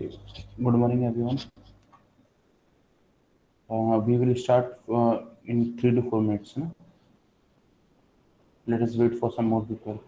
Good morning, everyone. We will start in 3 to 4 minutes. No? Let us wait for some more people.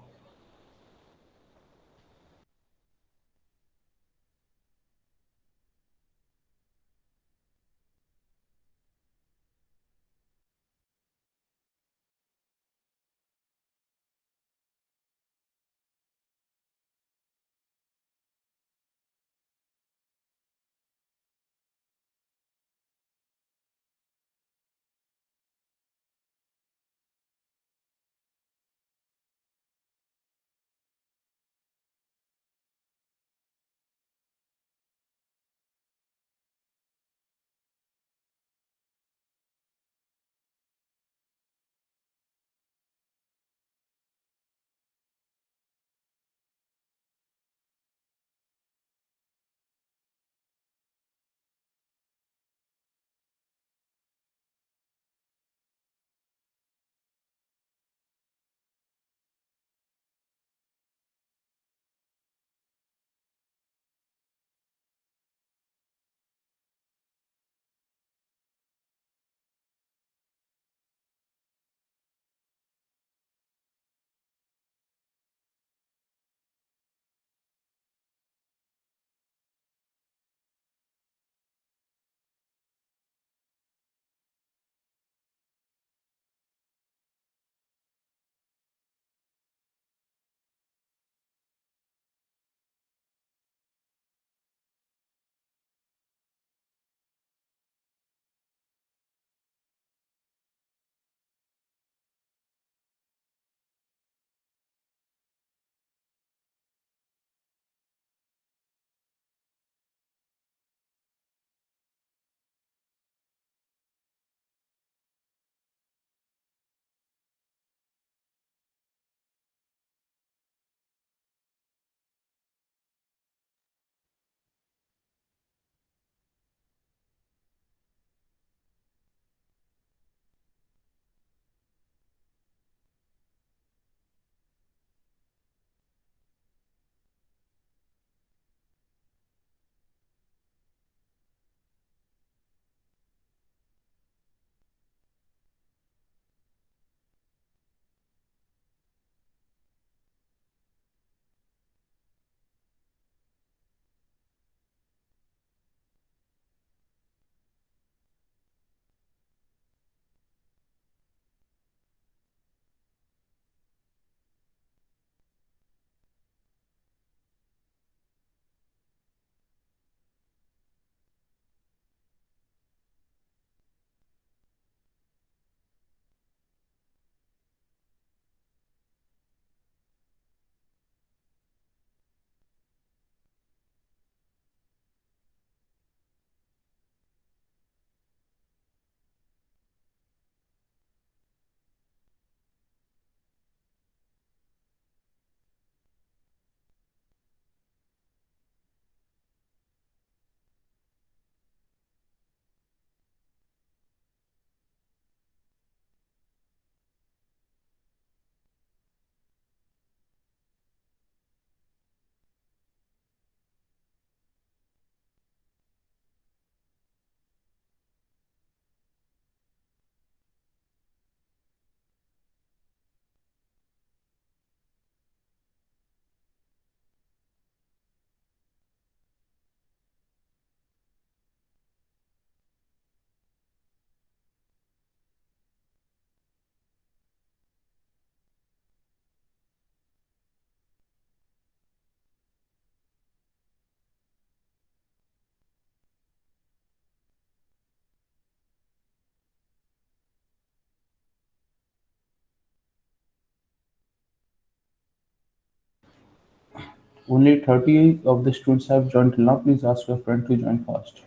Only 30 of the students have joined till now. Please ask your friend to join fast.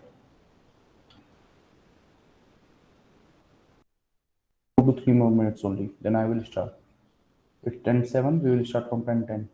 2 to 3 more minutes only. Then I will start. It's 10:07. We will start from 10:10.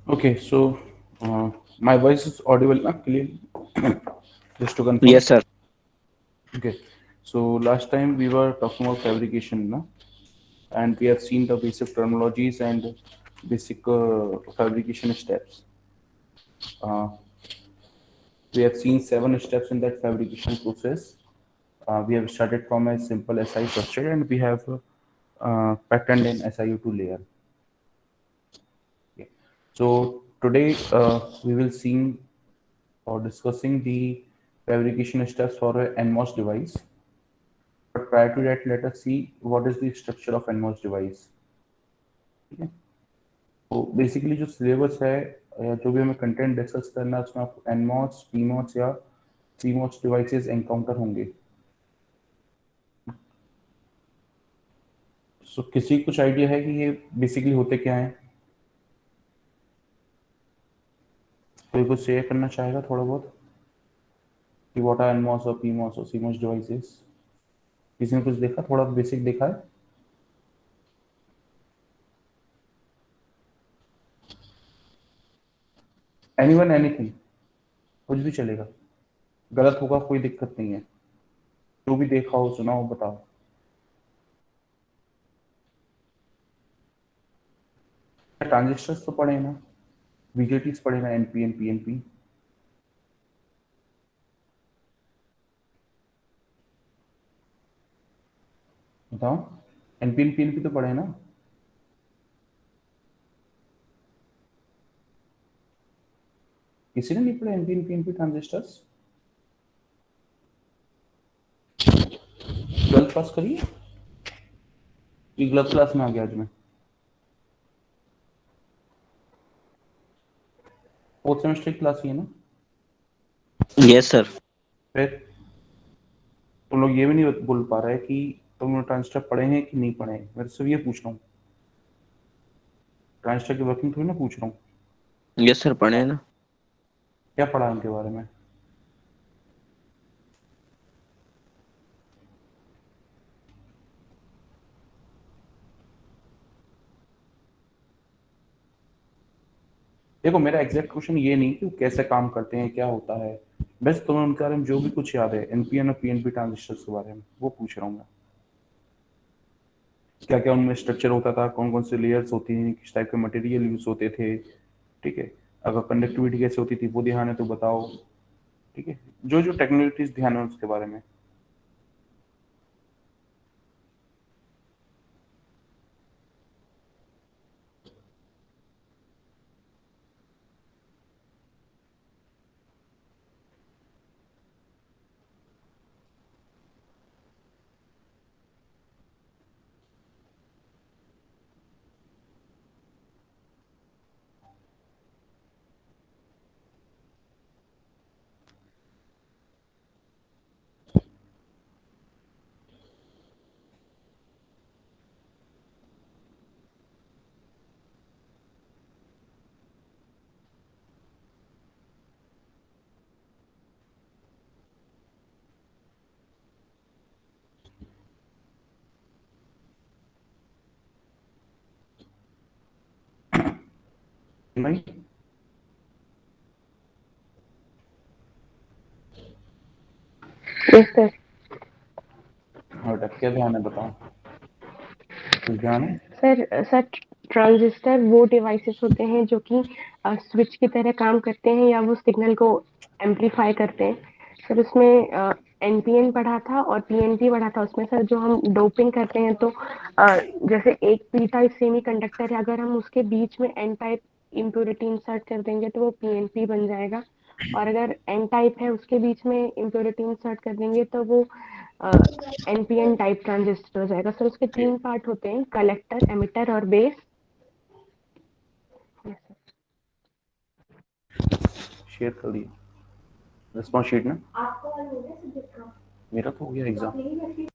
Okay, so my voice is audible na clearly? Just to confirm. Yes, sir. Okay, so last time we were talking about fabrication, na? And we have seen the basic terminologies and basic fabrication steps. Uh, we have seen 7 steps in that fabrication process. We have started from a simple SI substrate and we have patterned an SiO2 layer. Okay. So today we will see or discussing the fabrication steps for a NMOS device. But prior to that, let us see what is the structure of NMOS device. ठीक है? तो basically जो syllabus है या जो भी हमें content discuss करना है उसमें आपको NMOS, PMOS या CMOS डिवाइसेस एनकाउंटर होंगे. सो किसी कुछ आइडिया है कि ये बेसिकली होते क्या हैं? कोई कुछ शेयर करना चाहेगा थोड़ा बहुत कि व्हाट आर NMOS और PMOS और CMOS डिवाइसेस? किसी ने कुछ देखा, थोड़ा बेसिक देखा है? एनीवन एनीथिंग, कुछ भी चलेगा, गलत होगा कोई दिक्कत नहीं है, जो भी देखा हो सुना हो बताओ. ट्रांजिस्टर्स तो पढ़े ना, बीजेटीज पढ़े ना, एनपीएन पीएनपी. बताओ, एनपीएन पीएनपी तो पढ़े ना. किसी ने नहीं पढ़े एनपीएन पीएनपी ट्रांजिस्टर्स? 12th पास करिए कि गलत क्लास में आ गया आज मैं. फोर्थ सेमेस्टर की क्लास ही है ना. Yes, sir. फिर तुम लोग ये भी नहीं बोल पा रहे कि तुम लोग ट्रांजिस्टर पढ़े हैं कि नहीं पढ़े हैं. मैं सिर्फ ये पूछ रहा हूँ, ट्रांजिस्टर की वर्किंग थोड़ी ना पूछ रहा हूँ. Yes, sir. पढ़े हैं ना. क्या पढ़ा उनके बारे में? देखो मेरा एग्जैक्ट क्वेश्चन ये नहीं कि वो कैसे काम करते हैं, क्या होता है. बस तुम्हें उनके बारे में जो भी कुछ याद है एनपीएन और पीएनपी ट्रांजिस्टर्स के बारे में वो पूछ रहा हूँ मैं. क्या क्या उनमें स्ट्रक्चर होता था, कौन कौन से लेयर्स होती थी, किस टाइप के मटेरियल यूज होते थे. ठीक है. अगर कंडक्टिविटी कैसे होती थी वो ध्यान है तो बताओ. ठीक है. जो जो टेक्नोलॉजीज ध्यान है उसके बारे में. भाई यस सर. हाँ क्या ध्यान है बताओ, कुछ ध्यान है? सर ट्रांजिस्टर वो डिवाइसेस होते हैं जो कि स्विच की तरह काम करते हैं या वो सिग्नल को एम्पलीफाई करते हैं. सर उसमें एनपीएन पढ़ा था और पीएनपी पढ़ा था. उसमें सर जो हम डोपिंग करते हैं तो जैसे एक पी टाइप सेमी कंडक्टर है, अगर हम उसके बीच में एन टाइप इम्प्योरिटी इंसर्ट कर देंगे तो वो पीएनपी बन जाएगा. और अगर एन टाइप है उसके बीच में इम्प्योरिटी इंसर्ट कर देंगे तो वो एनपीएन टाइप ट्रांजिस्टर हो जाएगा. सर उसके 3 पार्ट होते हैं, कलेक्टर, एमिटर और बेस. शेयर कर दिया रिस्पॉन्स शीट ना. आपका वाला हो गया सब्जेक्ट का? मेरा तो हो गया एग्जाम.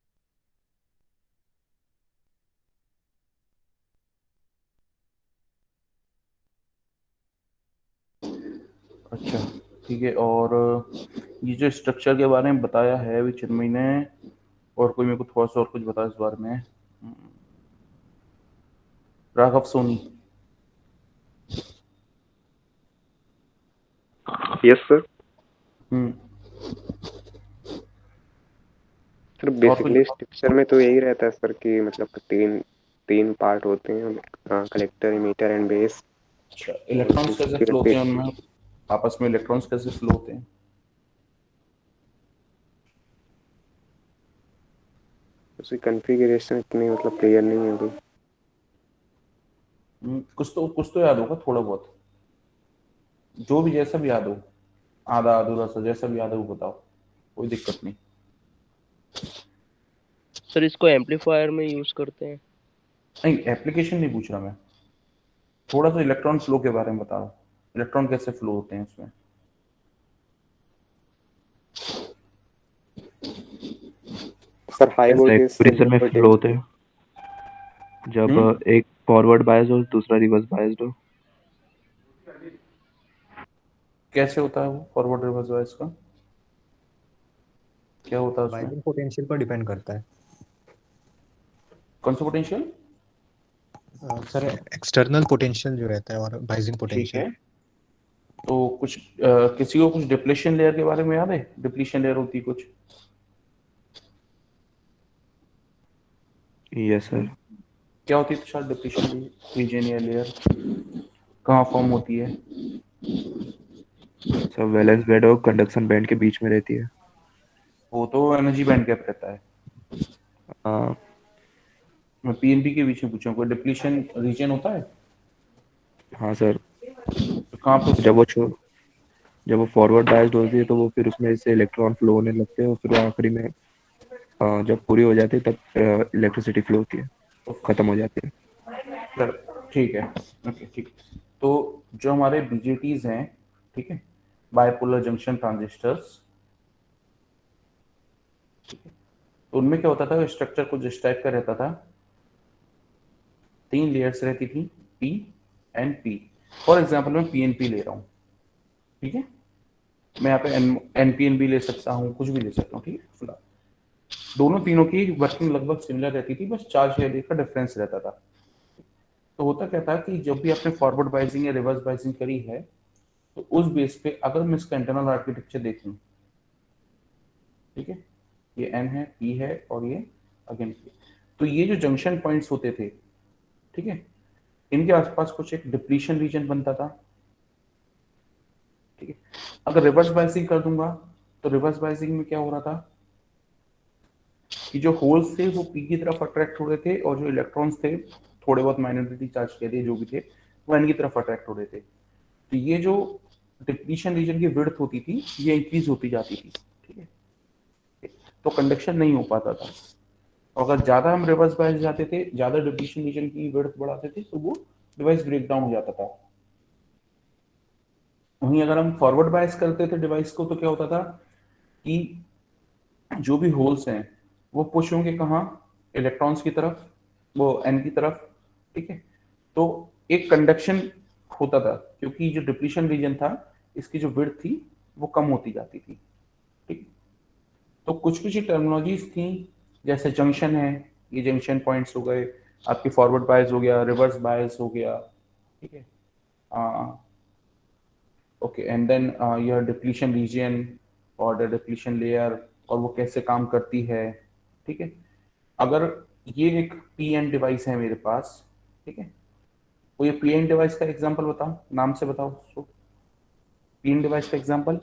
अच्छा ठीक है. और ये जो स्ट्रक्चर के बारे में बताया है अभी चिन्मयी ने, और कोई मेरे को थोड़ा सा और कुछ बता इस बारे में. Raghav Soni. Yes sir. Hmm. Sir और कुछ बेसिकली स्ट्रक्चर में तो यही रहता है सर कि मतलब तीन तीन पार्ट होते हैं, कलेक्टर, इमीटर एंड बेस। अच्छा, इलेक्ट्रॉन्स कैसे फिर फ्लो होते हैं उनमें, आपस में इलेक्ट्रॉन्स कैसे फ्लो होते हैं? उसकी कॉन्फ़िगरेशन इतनी मतलब क्लियर नहीं है अभी। कुछ तो याद होगा थोड़ा बहुत, जो भी जैसा भी याद हो, आधा अधूरा सा जैसा भी याद हो वो बताओ, कोई दिक्कत नहीं। सर इसको एम्पलीफायर में यूज करते हैं। नहीं, एप्लीकेशन नहीं पूछ रहा मैं, थोड़ा सा इलेक्ट्रॉन फ्लो के बारे में बताओ, इलेक्ट्रॉन कैसे फ्लो होते हैं उसमें। सर हाई वोल्टेज से टेम्परेचर लो में फ्लो वोल्टेज। होते हैं जब हम्म। एक फॉरवर्ड बायस हो दूसरा रिवर्स बायस हो। कैसे होता है वो फॉरवर्ड रिवर्स बायस का, क्या होता है उसमें? बाइजिंग पोटेंशियल पर डिपेंड करता है कौन सा पोटेंशियल? सर। एक्सटर्नल पोटेंशियल जो रहता है और बाइजिंग ठीक पोटेंशियल। है, तो कुछ किसी को कुछ डिप्लेशन लेयर के बारे में याद है? डिप्लीशन लेयर होती है कुछ? Yes sir. क्या होती है तुषार डिप्लीशन रीजन या लेयर, कहाँ फॉर्म होती है? सर वैलेंस बैंड और कंडक्शन बैंड के बीच में रहती है। वो तो एनर्जी बैंड गैप रहता है, हाँ मैं पीएनपी के बीच में पूछा हूँ, कोई डिप्लीशन रीजन होता है? हाँ सर। तो कहाँ पे? जब वो फॉरवर्ड बायस्ड होती है तो वो फिर उसमें से इलेक्ट्रॉन फ्लो होने लगते हैं और फिर वो आखिरी में जब पूरी हो जाती है तब इलेक्ट्रिसिटी फ्लो होती है, खत्म हो जाती है। ठीक है, ओके ठीक। तो जो हमारे बीजेटीज हैं, ठीक है, बाइपोलर जंक्शन ट्रांजिस्टर्स, तो उनमें क्या होता था, स्ट्रक्चर कुछ इस टाइप का रहता था, तीन लेयर्स रहती थी, P and P. For example मैं पी एन पी ले रहा हूँ, ठीक है, मैं यहाँ पे एन पी एन भी ले सकता हूँ, कुछ भी ले सकता हूँ, ठीक है। फिलहाल दोनों तीनों की वर्किंग लगभग सिमिलर रहती थी, बस चार्ज लेयर का डिफरेंस रहता था। तो होता क्या था कि जब भी आपने फॉरवर्ड बाइजिंग या रिवर्स बाइजिंग करी है, तो उस बेस पे अगर मैं इसका इंटरनल आर्किटेक्चर देखूं, ठीक है, ये एन है, पी है और ये अगेन पी, तो ये जो जंक्शन पॉइंट्स होते थे, ठीक है, इनके आसपास कुछ एक डिप्लीशन रीजन बनता था, ठीक है। अगर रिवर्स बाइसिंग कर दूंगा तो रिवर्स बाइसिंग में क्या हो रहा था कि जो होल्स थे वो पी की तरफ अट्रैक्ट हो रहे थे और जो इलेक्ट्रॉन्स थे, थोड़े बहुत माइनॉरिटी चार्ज के थे जो भी थे, वो एन की तरफ अट्रैक्ट हो रहे थे। तो ये जो डिप्लीशन रीजन की विड्थ होती थी ये इंक्रीज होती जाती थी, ठीक है, तो कंडक्शन नहीं हो पाता था। और अगर ज्यादा हम रिवर्स बायस जाते थे, ज्यादा डिप्लीशन रीजन की विड्थ बढ़ाते थे, तो वो डिवाइस ब्रेक डाउन हो जाता था। वहीं अगर हम फॉरवर्ड बायस करते थे डिवाइस को, तो क्या होता था कि जो भी होल्स हैं वो पुश होंगे कहाँ, इलेक्ट्रॉन्स की तरफ, वो एन की तरफ, ठीक है। तो एक कंडक्शन होता था, क्योंकि जो डिप्लीशन रीजन था इसकी जो विड्थ थी वो कम होती जाती थी, ठीक। तो कुछ कुछ टर्मिनोलॉजीज थी, जैसे जंक्शन है, ये जंक्शन पॉइंट्स हो गए, आपकी फॉरवर्ड बायस हो गया, रिवर्स बायस हो गया, ठीक है, ओके, एंड देन यह डिप्लीशन रीजन और द डिप्लीशन लेयर, और वो कैसे काम करती है, ठीक है। अगर ये एक पी एन डिवाइस है मेरे पास, ठीक है, वो ये पी एन डिवाइस का एग्जांपल बताओ, नाम से बताओ उसको, पी एन डिवाइस का example.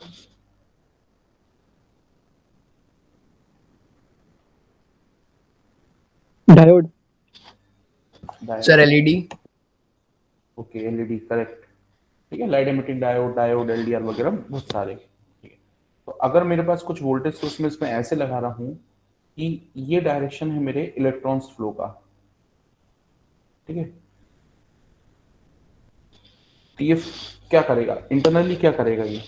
Diode. Sir LED. Okay, LED, correct, ठीक है, light emitting diode, diode, LDR वगैरह बहुत सारे, ठीक है। तो अगर मेरे पास कुछ वोल्टेज सोर्स में इसमें ऐसे लगा रहा हूँ कि ये डायरेक्शन है मेरे इलेक्ट्रॉन्स फ्लो का, ठीक है, तो ये क्या करेगा इंटरनली, क्या करेगा ये,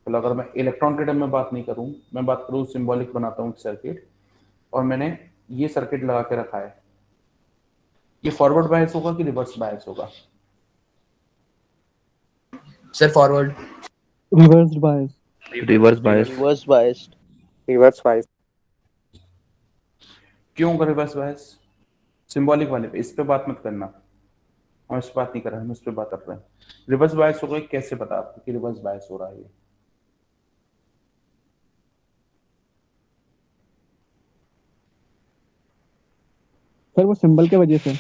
तो अगर मैं इलेक्ट्रॉन के टर्म में बात नहीं करूं, मैं बात करूं सिंबॉलिक बनाता हूं सर्किट, और मैंने ये सर्किट लगा के रखा है, ये फॉरवर्ड बायस होगा कि रिवर्स बायस होगा? Sir forward. Reversed bias. Reverse bias. Reverse biased. Reverse bias. क्यों होगा रिवर्स बायस? सिंबॉलिक वाले पे, इस पे बात मत करना, हम इस पे बात नहीं कर रहे हैं, हम इस पे बात कर रहे हैं। रिवर्स बायस होगा, कैसे पता आपको कि रिवर्स बायस हो रहा है? ये सर वो सिंबल के वजह से।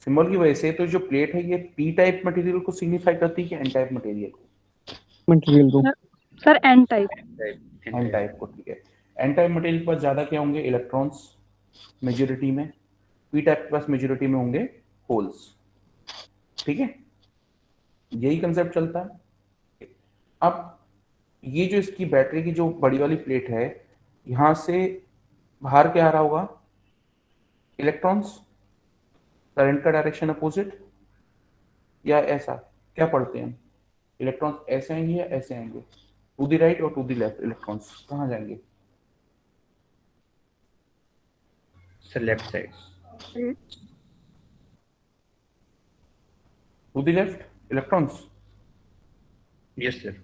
सिंबल की वजह से। तो जो प्लेट है ये पी टाइप मटेरियल को सिग्निफाई करती है कि एन टाइप मटेरियल को? मटेरियल को। Sir N type. N type को, ठीक है। एन टाइप मटेरियल के पास ज्यादा क्या होंगे? इलेक्ट्रॉन्स मेजोरिटी में। पी टाइप के पास मेजोरिटी में होंगे होल्स। ठीक है, यही कंसेप्ट चलता है। अब ये जो इसकी बैटरी की जो बड़ी वाली प्लेट है, यहां से बाहर क्या आ रहा होगा? इलेक्ट्रॉन्स। करंट का डायरेक्शन अपोजिट या ऐसा, क्या पढ़ते हैं? इलेक्ट्रॉन्स ऐसे आएंगे या ऐसे आएंगे? टू द राइट और टू द लेफ्ट। इलेक्ट्रॉन्स कहाँ जाएंगे? Sir left side. To the left electrons. Yes sir.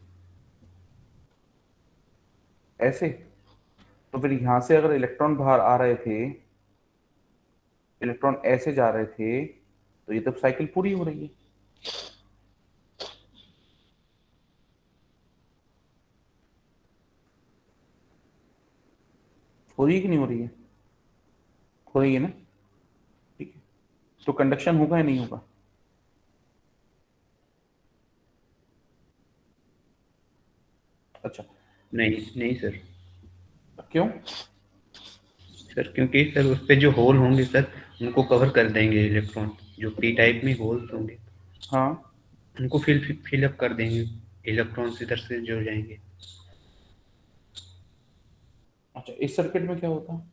ऐसे। तो फिर यहां से अगर इलेक्ट्रॉन बाहर आ रहे थे, इलेक्ट्रॉन ऐसे जा रहे थे, तो ये तो साइकिल पूरी हो रही है। हो रही है कि नहीं हो रही है? हो रही है ना, ठीक है। तो कंडक्शन होगा या नहीं होगा? अच्छा, नहीं नहीं सर। क्यों? सर क्योंकि सर उस पे जो होल होंगे सर, उनको कवर कर देंगे इलेक्ट्रॉन। जो पी टाइप में होल्स होंगे, हाँ, उनको फिल अप कर देंगे, इलेक्ट्रॉन्स इधर से जुड़ जाएंगे। अच्छा, इस सर्किट में क्या होता है?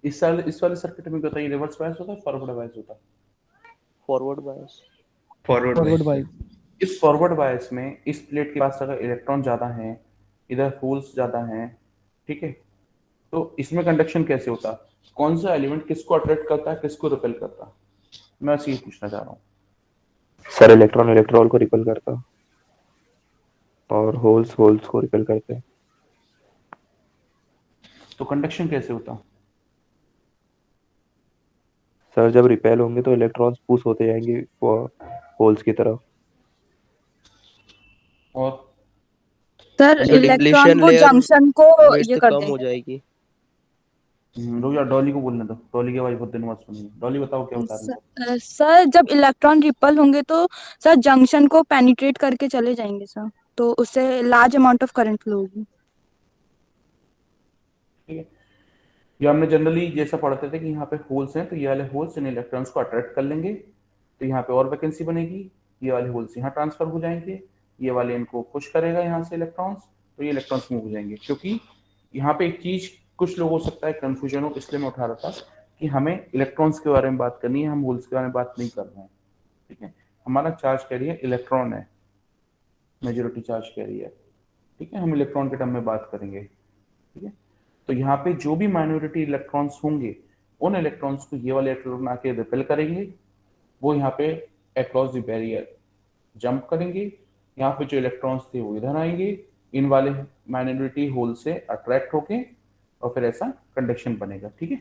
इस वाले सर्किट में क्या होता है? रिवर्स बायस होता है, फॉरवर्ड बायस होता है? Forward bias. Forward bias. इस फॉरवर्ड बायस में इस प्लेट के पास अगर इलेक्ट्रॉन ज्यादा है, इधर होल्स ज्यादा हैं, ठीक है, तो इसमें कंडक्शन कैसे होता? कौन सा एलिमेंट किसको अट्रैक्ट करता है, किसको रिपेल करता है? मैं ऐसे ही पूछना चाह रहा हूँ। सर इलेक्ट्रॉन इलेक्ट्रॉन को रिपेल करता और होल्स होल्स को रिपेल करते हैं। तो कंडक्शन कैसे होता? सर जब रिपेल होंगे तो इलेक्ट्रॉन्स पुश होते जाएंगे होल्स की तरफ। और सर जो इलेक्ट्रॉन डिप्लीशन को लेयर जंक्शन को ये विड्थ कर कम हो देंगे। जाएगी। रुक जा, डॉली को बोलने दो। डॉली की आवाज बहुत दिन बाद सुनी। डॉली बताओ क्या बता रही हो? सर जब इलेक्ट्रॉन रिपल होंगे तो सर जंक्शन को पेनिट्रेट करके चले जाएंगे सर, तो उससे large amount of current flow होगी। ठीक है, ये हमने जनरली जैसा पढ़ते थे कि यहाँ पे होल्स हैं, तो ये वाले होल्स इन इलेक्ट्रॉन्स को अट्रैक्ट कर लेंगे, तो यहाँ पे और वैकेंसी बनेगी, ये वाले होल्स यहाँ ट्रांसफर हो जाएंगे, ये वाले इनको पुश करेगा यहाँ से इलेक्ट्रॉन्स, तो ये इलेक्ट्रॉन्स मूव हो जाएंगे। क्योंकि यहाँ पे एक चीज कुछ लोग हो सकता है कंफ्यूजन हो, इसलिए मैं उठा रहा था कि हमें इलेक्ट्रॉन्स के बारे में बात करनी है, हम होल्स के बारे में बात नहीं कर रहे हैं। ठीक है, हमारा चार्ज कैरियर इलेक्ट्रॉन है, मेजोरिटी चार्ज कैरियर। ठीक है, हम इलेक्ट्रॉन के टर्म में बात करेंगे। ठीक है, तो यहाँ पे जो भी माइनॉरिटी इलेक्ट्रॉन्स होंगे, उन इलेक्ट्रॉन्स को ये वाले इलेक्ट्रॉन आके रिपेल करेंगे, वो यहाँ पे अक्रॉस द बैरियर जंप करेंगे, यहाँ पे जो इलेक्ट्रॉन्स थे वो इधर आएंगे, इन वाले माइनॉरिटी होल से अट्रैक्ट होके, और फिर ऐसा कंडक्शन बनेगा। ठीक है,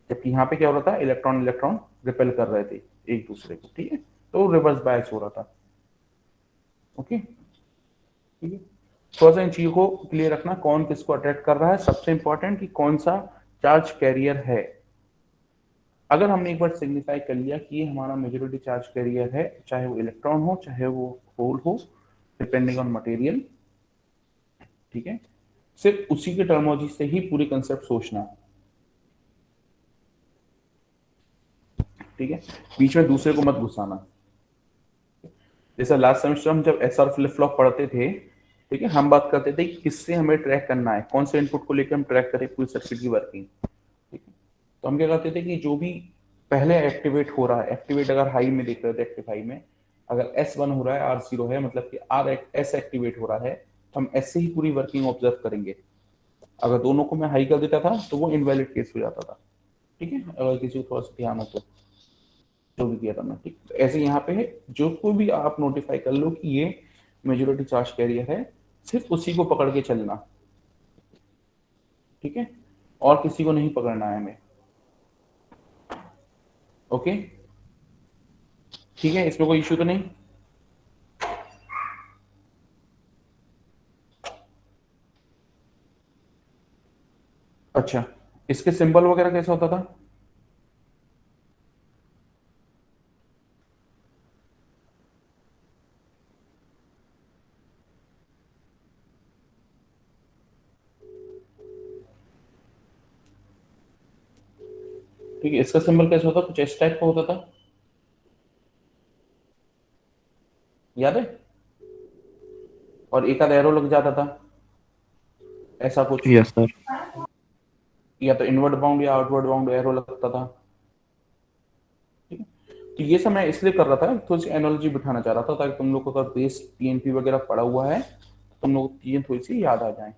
जबकि यहाँ पे क्या हो रहा था? इलेक्ट्रॉन इलेक्ट्रॉन रिपेल कर रहे थे एक दूसरे को। ठीक है, तो रिवर्स बायस हो रहा था। ओके, ठीक है, थोड़ा सा इन चीजों को क्लियर रखना, कौन किसको अट्रैक्ट कर रहा है, सबसे इंपॉर्टेंट कि कौन सा चार्ज कैरियर है। अगर हमने एक बार सिग्निफाई कर लिया कि ये हमारा मेजोरिटी चार्ज कैरियर है, चाहे वो इलेक्ट्रॉन हो चाहे वो होल हो, डिपेंडिंग ऑन मटेरियल, ठीक है, सिर्फ उसी के टर्मोलॉजी से ही पूरी कंसेप्ट सोचना। ठीक है, बीच में दूसरे को मत घुसाना। जैसा लास्ट सेमेस्टर हम जब एसआर फ्लिप फ्लॉप पढ़ते थे, ठीक है, हम बात करते थे कि किससे हमें ट्रैक करना है, कौन से इनपुट को लेकर हम ट्रैक करें पूरी सर्किट की वर्किंग। ठीक है, तो हम क्या कहते थे कि जो भी पहले एक्टिवेट हो रहा है, एक्टिवेट अगर हाई में देख रहे थे, एक्टिव हाई में अगर S1 हो रहा है, R0 है, मतलब कि S एक्टिवेट हो रहा है, तो हम S से ही पूरी वर्किंग ऑब्जर्व करेंगे। अगर दोनों को मैं हाई कर देता था तो वो इनवैलिड केस हो जाता था। ठीक है, अगर किसी को थोड़ा सा ध्यान हो तो जो भी किया था मैं। ठीक, तो ऐसे यहाँ पे जो कोई भी आप नोटिफाई कर लो कि ये मेजोरिटी चार्ज कैरियर है, सिर्फ उसी को पकड़ के चलना। ठीक है, और किसी को नहीं पकड़ना है हमें। ओके, ठीक है, इसमें कोई इश्यू तो नहीं? अच्छा, इसके सिंबल वगैरह कैसा होता था? ठीक है, इसका सिंबल कैसा होता? कुछ इस टाइप का होता था, याद है? और एक आधा एरो लग जाता था, ऐसा कुछ। Yes sir. या तो इनवर्ड बाउंड या आउटवर्ड बाउंड एरो लगता था। ठीक है, तो ये सब मैं इसलिए कर रहा था, थोड़ी सी एनोलॉजी बिठाना चाह रहा था, ताकि तुम लोग को अगर बेस पीएनपी वगैरह पड़ा हुआ है तो तुम लोग चीजें थोड़ी सी याद आ जाए।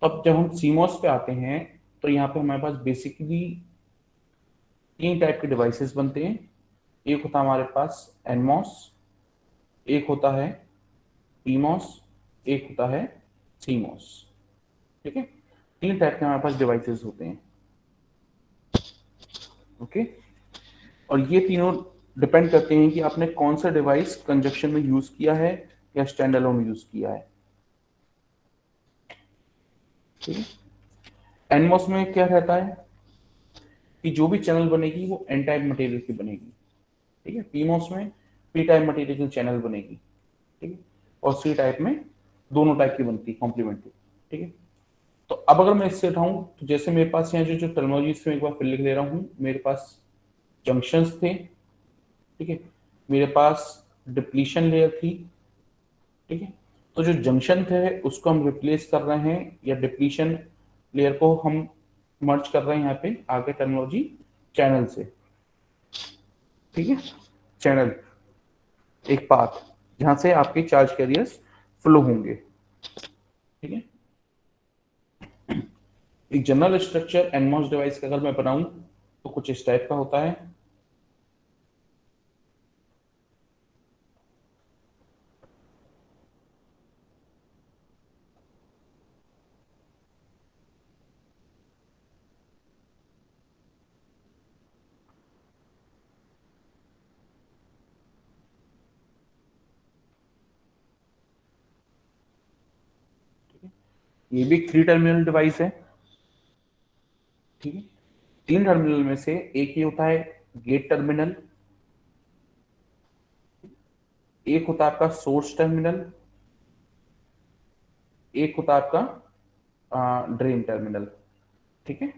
अब जब हम सीमोस पे आते हैं तो यहाँ पे हमारे पास बेसिकली 3 टाइप के डिवाइसेस बनते हैं। एक होता है हमारे पास एनमॉस, एक होता है पीमॉस, एक होता है सीमॉस। ठीक है, 3 टाइप के हमारे पास डिवाइसेस होते हैं। ओके, और ये तीनों डिपेंड करते हैं कि आपने कौन सा डिवाइस कंजक्शन में यूज किया है या स्टैंड अलोन यूज किया है। ठीक है, एनमॉस में क्या रहता है कि जो भी चैनल बनेगी वो एन टाइप मटेरियल की बनेगी। ठीक है, पीमॉस में पी टाइप मटेरियल की चैनल बनेगी। ठीक है, और सी टाइप में दोनों टाइप की बनती है, कॉम्प्लीमेंट्री। ठीक है, तो अब अगर मैं इससे उठाऊं तो जैसे मेरे पास यहाँ जो टर्मिनोलॉजी इसमें एक बार फिर लिख ले रहा हूँ। मेरे पास जंक्शंस थे, ठीक है, मेरे पास डिप्लीशन लेयर थी। ठीक है, तो जो जंक्शन थे उसको हम रिप्लेस कर रहे हैं, या डिप्लीशन लेयर को हम मर्ज कर रहे हैं यहाँ पे आगे टर्मिनोलॉजी चैनल से। ठीक है, चैनल एक पाथ जहां से आपके चार्ज कैरियर्स फ्लो होंगे। ठीक है, एक जनरल स्ट्रक्चर एनमॉस डिवाइस का अगर मैं बनाऊं तो कुछ इस टाइप का होता है। ये भी 3 टर्मिनल डिवाइस है। ठीक है, 3 टर्मिनल में से एक ही होता है गेट टर्मिनल, एक होता है आपका सोर्स टर्मिनल, एक होता है आपका ड्रेन टर्मिनल। ठीक है,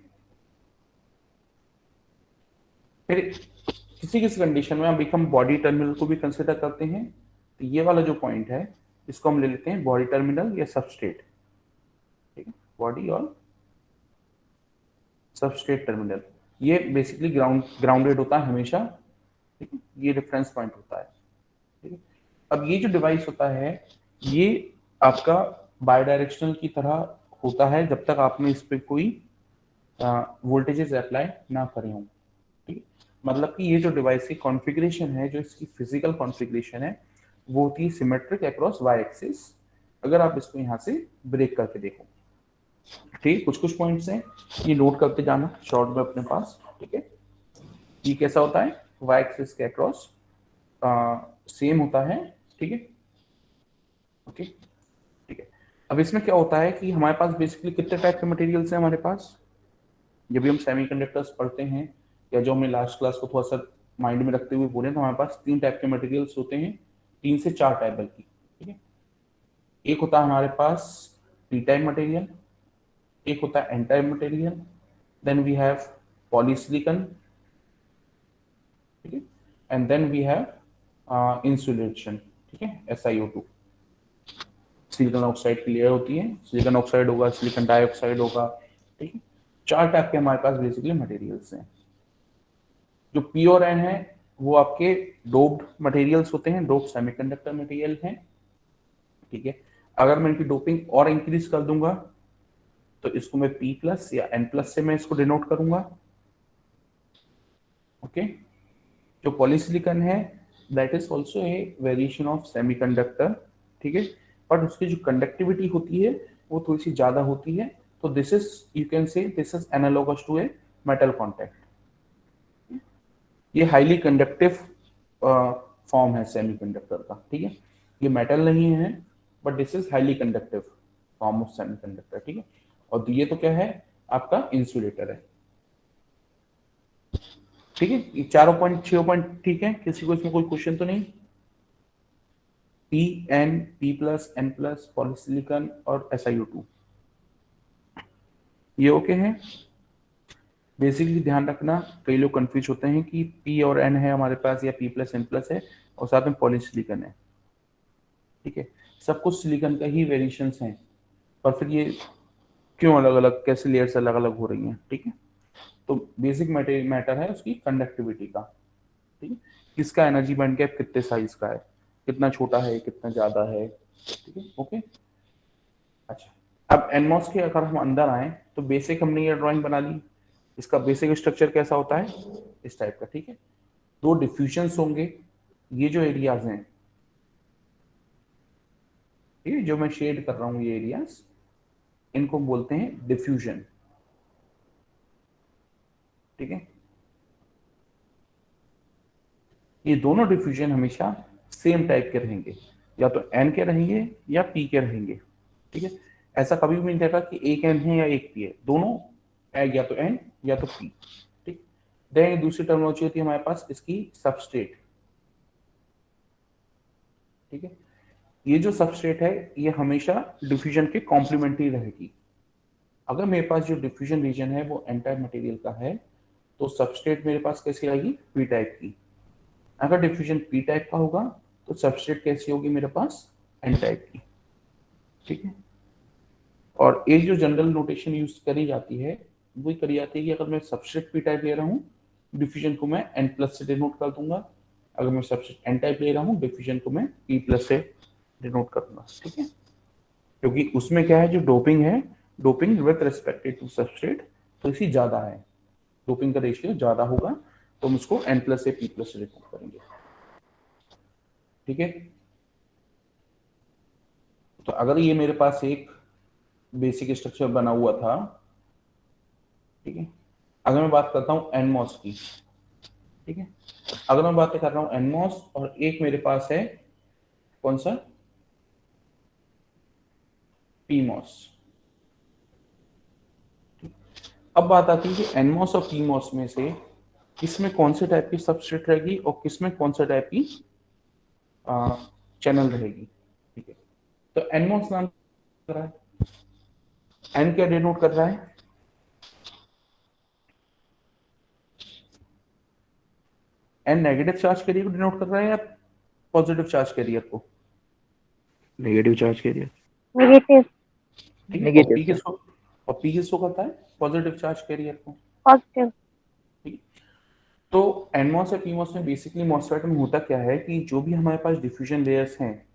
फिर किसी किसी कंडीशन में अभी हम बॉडी टर्मिनल को भी कंसिडर करते हैं। तो ये वाला जो पॉइंट है इसको हम ले लेते हैं बॉडी टर्मिनल या सबस्ट्रेट। ठीक है, बॉडी और सबस्ट्रेट टर्मिनल, ये बेसिकली ग्राउंडेड होता है हमेशा। ठीक है, ये रेफरेंस पॉइंट होता है। ठीक है, अब ये जो डिवाइस होता है ये आपका बायडायरेक्शनल की तरह होता है जब तक आपने इस पर कोई वोल्टेजेस अप्लाई ना करे हों। ठीक है, मतलब कि ये जो डिवाइस की कॉन्फ़िगरेशन है, जो इसकी फिजिकल कॉन्फ़िगरेशन है, वो होती है सिमेट्रिक अक्रॉस वाई एक्सिस। अगर आप इसको यहाँ से ब्रेक करके देखो, ठीक, कुछ कुछ पॉइंट्स हैं, ये नोट करते जाना शॉर्ट में अपने पास। ठीक है, ये कैसा होता है, वाई एक्सिस के अक्रॉस सेम होता है। ठीक है, ओके, ठीक है। अब इसमें क्या होता है कि हमारे पास बेसिकली कितने टाइप के मटेरियल्स हैं हमारे पास। जब भी हम सेमीकंडक्टर्स पढ़ते हैं या जो हमने लास्ट क्लास को थोड़ा सा माइंड में रखते हुए बोले, तो हमारे पास 3 टाइप के मटेरियल्स होते हैं, 3 से 4 टाइप बल्कि। ठीक है, एक होता है हमारे पास पी टाइप मटेरियल, एक होता है N type material, then we have polysilicon, ठीक है, and then we have insulation. ठीक है, SiO2 सिलिकॉन ऑक्साइड की लेयर होती है, सिलिकॉन ऑक्साइड होगा, सिलिकॉन डाइऑक्साइड होगा। ठीक है, 4 टाइप के हमारे पास बेसिकली मटेरियल्स हैं। जो पी और एन है वो आपके डोप्ड मटेरियल्स होते हैं, डोप्ड सेमीकंडक्टर मटेरियल हैं, ठीक है। अगर मैं इनकी डोपिंग और इंक्रीज कर दूंगा तो इसको मैं पी प्लस या एन प्लस से मैं इसको डिनोट करूंगा, ओके। जो पॉलीसिलिकॉन है that is also a variation of semiconductor, ठीक है, बट उसकी जो कंडक्टिविटी होती है वो थोड़ी सी ज्यादा होती है, तो this is, you can say this is analogous to a metal contact. ये हाईली कंडक्टिव फॉर्म है सेमीकंडक्टर का, ठीक है। ये मेटल नहीं है but this is highly conductive form of semiconductor, ठीक है। और ये तो क्या है, आपका इंसुलेटर है, ठीक है। ये चारों पॉइंट, 6 पॉइंट ठीक है, किसी को इसमें कोई क्वेश्चन तो नहीं। P N, P plus, N plus, polysilicon और SiO2 ये ओके है। बेसिकली ध्यान रखना, कई लोग कंफ्यूज होते हैं कि पी और एन है हमारे पास या पी प्लस एन प्लस है और साथ में पॉलीसिलिकॉन है, ठीक है। सब कुछ सिलिकॉन का ही वेरिएशंस हैं, पर फिर ये क्यों अलग अलग, कैसे लेयर्स अलग अलग हो रही हैं, ठीक है। तो बेसिक मैटर है उसकी कंडक्टिविटी का, ठीक है। किसका एनर्जी बैंड गैप कितने साइज का है, कितना छोटा है, कितना ज्यादा है, ठीक है, ओके। अच्छा, अब एनमॉस के अगर हम अंदर आए तो बेसिक हमने ये ड्राइंग बना ली। इसका बेसिक स्ट्रक्चर कैसा होता है, इस टाइप का, ठीक है। 2 डिफ्यूजन्स होंगे, ये जो एरियाज हैं, ये जो मैं शेड कर रहा हूं ये एरियाज, इनको बोलते हैं डिफ्यूजन, ठीक है। ये दोनों डिफ्यूजन हमेशा सेम टाइप के रहेंगे, या तो एन के रहेंगे या पी के रहेंगे, ठीक है। ऐसा कभी भी नहीं रहेगा कि एक एन है या एक पी है, दोनों या तो एन या तो पी, ठीक। देन दूसरी टर्मिनोलॉजी होती है हमारे पास इसकी सबस्ट्रेट, ठीक है। ये जो सबस्ट्रेट है ये हमेशा डिफ्यूजन के कॉम्प्लीमेंट्री रहेगी। अगर मेरे पास जो डिफ्यूजन रीजन है वो एन टाइप मटेरियल का है तो सबस्ट्रेट मेरे पास कैसी आएगी, पी टाइप की। अगर डिफ्यूजन पी टाइप का होगा तो सबस्ट्रेट कैसी होगी मेरे पास, एन टाइप की, ठीक है। और एक जो जनरल नोटेशन यूज करी जाती है वही करी जाती है कि अगर मैं सबस्ट्रेट पी टाइप ले रहा हूँ, डिफ्यूजन को मैं एन प्लस से डिनोट कर दूंगा। अगर मैं सबस्ट्रेट एन टाइप ले रहा हूँ, डिफ्यूजन को मैं पी प्लस से डिनोट करूंगा, ठीक है। क्योंकि उसमें क्या है, जो डोपिंग है, doping with respected to substrate तो इसी ज्यादा है, डोपिंग का रेशियो ज्यादा होगा, तो हम उसको एन प्लस से पी प्लस से डिनोट करेंगे, ठीक है। तो अगर ये मेरे पास एक बेसिक स्ट्रक्चर बना हुआ था, ठीक है। अगर मैं बात करता हूँ एनमॉस की, ठीक है। अगर मैं बात कर रहा हूँ एनमॉस और एक मेरे पास है कौन सा, पीमॉस। अब बात आती है कि एनमॉस और पीमॉस में से किसमें कौन से टाइप की सबस्ट्रेट रहेगी और किसमें कौन सा टाइप की चैनल रहेगी, ठीक है। तो एनमॉस नाम कर रहा है, एन क्या डिनोट कर रहा है, एन नेगेटिव चार्ज कैरियर को डिनोट कर रहा है या पॉजिटिव चार्ज कैरियर को, नेगेटिव चार्ज कैरियर, नेगेटिव, ठीक है। नेगेटिव और पी किसको करता है, पॉजिटिव चार्ज कैरियर को, पॉजिटिव। ठीक। तो एनमॉस और पीमॉस में बेसिकली मॉसफेट में होता क्या है कि जो भी हमारे पास डिफ्यूजन लेयर्स हैं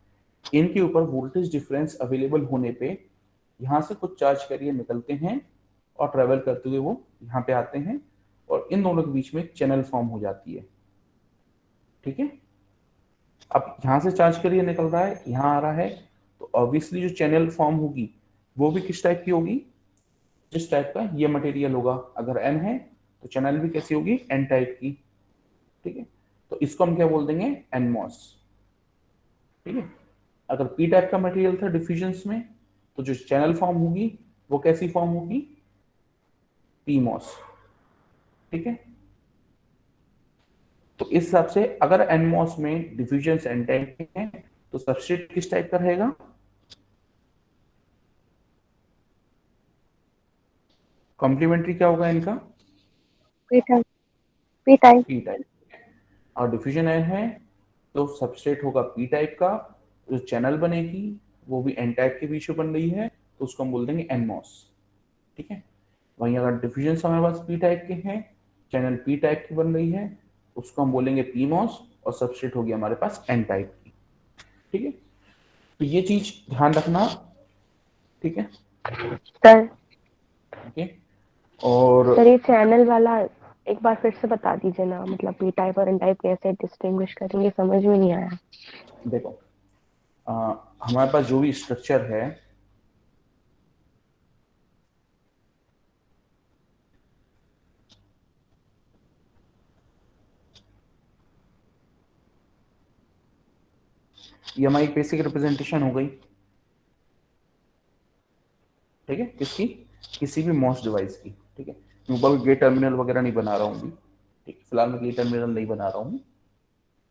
इनके ऊपर वोल्टेज डिफरेंस अवेलेबल होने पे यहाँ से कुछ चार्ज कैरियर निकलते हैं और ट्रेवल करते हुए वो यहाँ पे आते हैं और इन दोनों के बीच में एक चैनल फॉर्म हो जाती है, ठीक है। अब यहाँ से चार्ज कैरियर निकल रहा है, यहाँ आ रहा है, तो ऑब्वियसली जो चैनल फॉर्म होगी वो भी किस टाइप की होगी, जिस टाइप का ये मटेरियल होगा। अगर एन है तो चैनल भी कैसी होगी, एन टाइप की, ठीक है। तो इसको हम क्या बोल देंगे, एनमॉस, ठीक है। अगर पी टाइप का मटेरियल था डिफ्यूजन्स में तो जो चैनल फॉर्म होगी वो कैसी फॉर्म होगी, पीमॉस, ठीक है। तो इस हिसाब से अगर एनमॉस में डिफ्यूजन्स एन टाइप के हैं तो सबस्ट्रेट किस टाइप का रहेगा, कॉम्प्लीमेंट्री क्या होगा इनका, P type, P type. P type. और डिफ्यूजन एन है तो सबस्ट्रेट होगा पी टाइप का, जो चैनल बनेगी वो भी एन टाइप के बीच में बन रही है तो उसको हम बोल देंगे एनमॉस, ठीक है। वहीं अगर डिफ्यूजन हमारे पास पी टाइप के हैं, चैनल पी टाइप की बन रही है उसको हम बोलेंगे पीमॉस, और सबस्ट्रेट होगी हमारे पास एन टाइप की। ठीक है, तो ये चीज ध्यान रखना। ठीक है सर ओके। और सर ये चैनल वाला एक बार फिर से बता दीजिए ना, मतलब पी टाइप और एन टाइप कैसे डिस्टिंग्विश करेंगे, समझ में नहीं आया। देखो हमारे पास जो भी स्ट्रक्चर है, ये हमारी बेसिक रिप्रेजेंटेशन हो गई। ठीक है, किसकी? किसी भी मॉस डिवाइस की। ठीक है, मैं ऊपर गेट टर्मिनल वगैरह नहीं बना रहा हूँ अभी। ठीक, फिलहाल मैं गेट टर्मिनल नहीं बना रहा हूँ।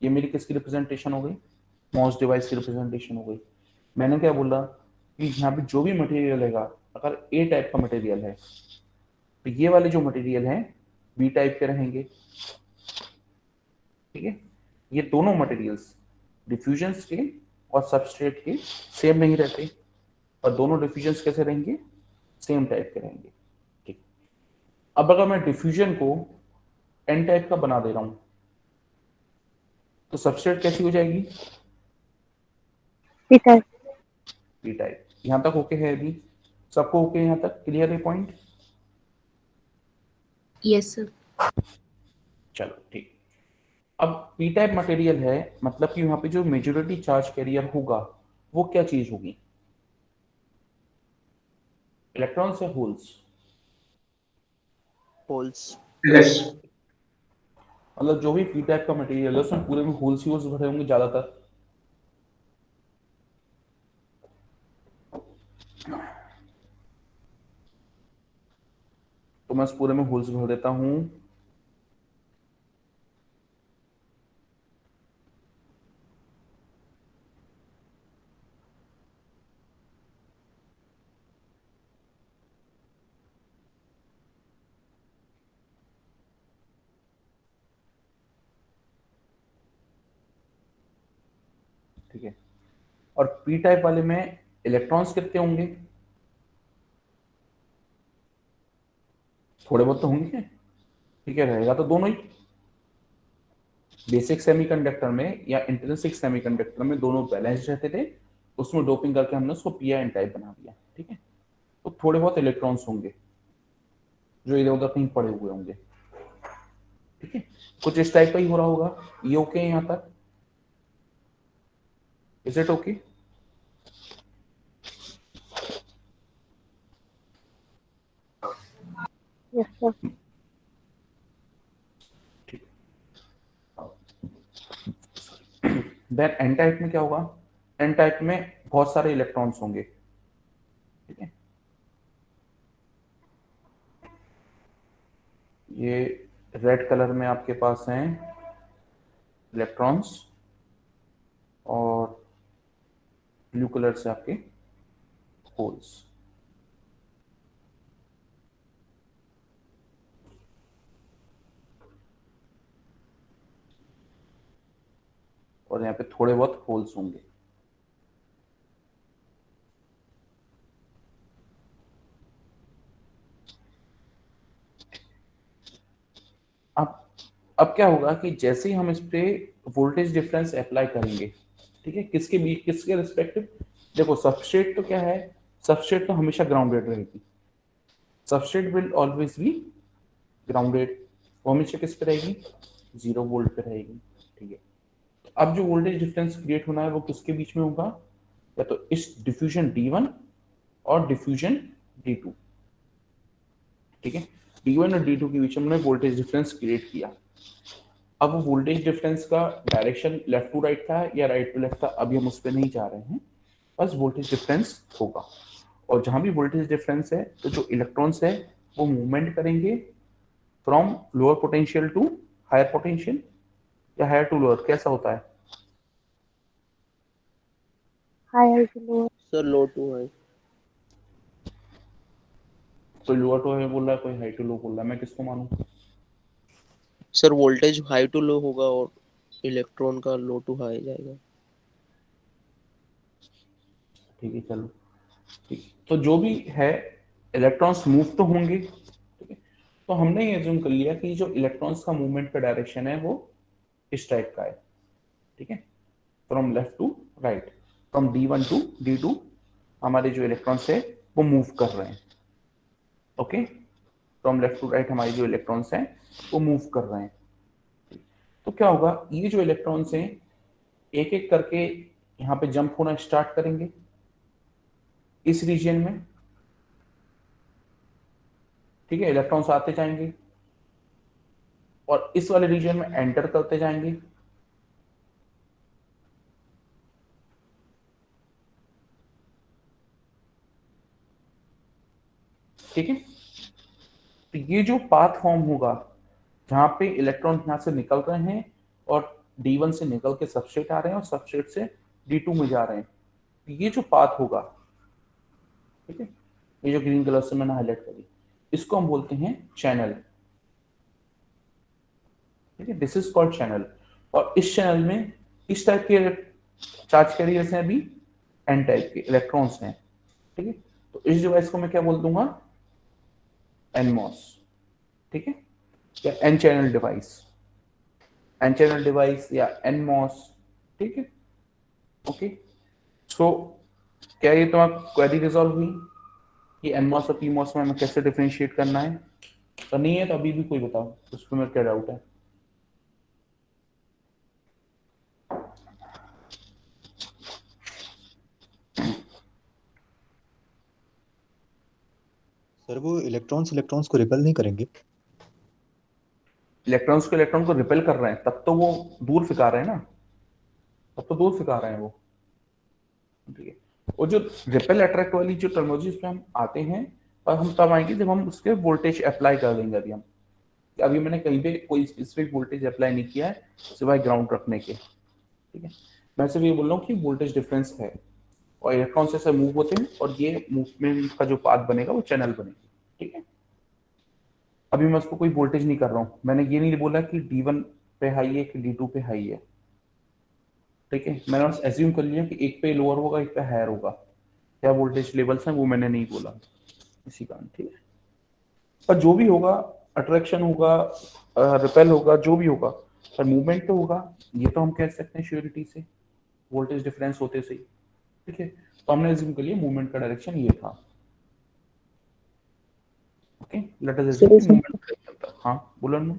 ये मेरी किसकी रिप्रेजेंटेशन हो गई? मॉस डिवाइस की रिप्रेजेंटेशन हो गई। मैंने क्या बोला कि यहाँ पे जो भी मटेरियल है, अगर ए टाइप का मटेरियल है तो ये वाले जो मटेरियल हैं बी टाइप के रहेंगे। ठीक है, ये दोनों मटेरियल्स डिफ्यूजन्स के और सबस्ट्रेट के सेम नहीं रहते, और दोनों डिफ्यूजन्स कैसे रहेंगे? सेम टाइप के रहेंगे। ठीक, अब अगर मैं डिफ्यूजन को एन टाइप का बना दे रहा हूं तो सबस्ट्रेट कैसी हो जाएगी? P type. P type. यहां तक ओके है? अभी सबको ओके? यहां तक क्लियर है पॉइंट? Yes sir. चलो ठीक। अब पी टाइप मटेरियल है, मतलब कि वहां पे जो मेजॉरिटी चार्ज कैरियर होगा वो क्या चीज होगी? इलेक्ट्रॉन्स या होल्स? होल्स। मतलब जो भी पी टाइप का मटेरियल है उसमें पूरे में होल्स ही होल्स भरे होंगे ज्यादातर। तो मैं इस पूरे में होल्स भर देता हूं। ठीक है, और पी टाइप वाले में इलेक्ट्रॉन्स कितने होंगे? थोड़े बहुत तो होंगे। ठीक है, रहेगा तो दोनों ही। बेसिक सेमीकंडक्टर में या इंट्रिंसिक सेमीकंडक्टर में दोनों बैलेंस रहते थे, उसमें डोपिंग करके हमने उसको पी एन टाइप बना दिया। ठीक है, तो थोड़े बहुत इलेक्ट्रॉन्स होंगे जो इधर उधर कहीं पड़े हुए होंगे। ठीक है, कुछ इस टाइप का ही हो रहा होगा। ये ओके है? यहां तक is it okay? Yes sir. Then N type में क्या होगा? एन टाइप में बहुत सारे इलेक्ट्रॉन्स होंगे। ठीक है, ये रेड कलर में आपके पास हैं इलेक्ट्रॉन्स, और ब्लू कलर से आपके होल्स। और यहाँ पे थोड़े बहुत होल्स होंगे। अब क्या होगा कि जैसे ही हम इस पे वोल्टेज डिफरेंस अप्लाई करेंगे, ठीक है, किसके बीच, किसके रिस्पेक्टिव? देखो सबस्ट्रेट तो क्या है, सबस्ट्रेट तो हमेशा ग्राउंडेड रहेगी। Substrate will always be grounded. वो हमेशा किस पे रहेगी? 0 वोल्ट पे रहेगी। ठीक है, तो अब जो वोल्टेज डिफरेंस क्रिएट होना है वो किसके बीच में होगा? या तो इस डिफ्यूजन D1 और डिफ्यूजन D2। ठीक है, D1 और D2 के बीच में हमने वोल्टेज डिफरेंस क्रिएट किया। अब वोल्टेज डिफरेंस का डायरेक्शन लेफ्ट टू राइट था या राइट टू लेफ्ट था, अभी हम उस पर नहीं जा रहे हैं, बस वोल्टेज डिफरेंस होगा। और जहां भी वोल्टेज डिफरेंस है तो जो इलेक्ट्रॉन्स है वो मूवमेंट करेंगे from lower potential to higher potential, या हायर टू लोअर, कैसा होता है? Higher to lower. Sir low to high. कोई लोअर टू हाई बोल रहा है, कोई हाई टू लो बोल रहा है, मैं किसको मानूं? Sir voltage high to low होगा और इलेक्ट्रॉन का लो टू हाई जाएगा। ठीक है, चलो ठीक। तो जो भी है इलेक्ट्रॉन्स मूव तो होंगे। ठीक है, तो हमने ये एज्यूम कर लिया कि जो इलेक्ट्रॉन्स का मूवमेंट का डायरेक्शन है वो इस टाइप का है, ठीक है, from left to right, from D1 to D2 हमारे जो इलेक्ट्रॉन्स है वो मूव कर रहे हैं, okay, from left to right हमारे जो इलेक्ट्रॉन्स हैं वो मूव कर रहे हैं। तो क्या होगा, ये जो इलेक्ट्रॉन्स हैं एक एक करके यहाँ पे जंप होना स्टार्ट करेंगे इस रीजन में, ठीक है, इलेक्ट्रॉन्स आते जाएंगे और इस वाले रीजन में एंटर करते जाएंगे, ठीक है। तो ये जो पाथ फॉर्म होगा जहां पे इलेक्ट्रॉन यहां से निकल रहे हैं और D1 से निकल के सबस्ट्रेट आ रहे हैं और सबस्ट्रेट से D2 में जा रहे हैं, तो ये जो पाथ होगा, ठीक है, ये जो ग्रीन कलर से मैंने हाईलाइट करी, इसको हम बोलते हैं चैनल, ठीक है, दिस इज कॉल्ड चैनल। और इस चैनल में इस टाइप के चार्ज कैरियर्स हैं, अभी एन टाइप के इलेक्ट्रॉन्स हैं, ठीक है। तो इस डिवाइस को मैं क्या बोल दूंगा, एनमॉस, ठीक है, या N channel device, N channel device या एनमॉस, ठीक है, ओके। सो क्या ये तुम्हारा क्वेरी रिजॉल्व हुई कि एनमॉस और पीमॉस में हमें कैसे डिफरेंशिएट करना है? तो नहीं है तो अभी भी कोई बताओ उस पर मेरा क्या डाउट है? सर वो इलेक्ट्रॉन्स को रिपेल नहीं करेंगे? इलेक्ट्रॉन्स को इलेक्ट्रॉन को रिपेल कर रहे हैं तब तो वो दूर फिका रहे हैं ना, तब तो दूर फिका रहे हैं वो, ठीक है। वो जो रिपेल अट्रैक्ट वाली जो टर्मोलॉजी पे हम आते हैं और हम तब आएंगे जब हम उसके वोल्टेज अप्लाई कर देंगे। अभी मैंने कहीं पे कोई स्पेसिफिक वोल्टेज अप्लाई नहीं किया है सिवाय ग्राउंड रखने के, ठीक है। मैं सिर्फ ये बोल रहा हूँ कि वोल्टेज डिफरेंस है और इलेक्ट्रॉन ऐसे मूव होते हैं और ये मूवमेंट का जो पाथ बनेगा वो चैनल बनेगी, ठीक है। अभी मैं उसको कोई वोल्टेज नहीं कर रहा हूँ, मैंने ये नहीं बोला कि D1 पे हाई है कि D2 पे हाई है, ठीक है। मैंने बस एज्यूम कर लिया कि एक पे लोअर होगा एक पे हायर होगा, क्या वोल्टेज लेवल्स हैं वो मैंने नहीं बोला इसी कारण, ठीक है। पर जो भी होगा, अट्रैक्शन होगा, रिपेल होगा, जो भी होगा, पर मूवमेंट तो होगा, ये तो हम कह सकते हैं श्योरिटी से, वोल्टेज डिफरेंस होते से ही, ठीक है। तो हमने एज्यूम कर लिया मूवमेंट का डायरेक्शन ये था, okay. Let us assume movement चलता। हाँ बोलो ना।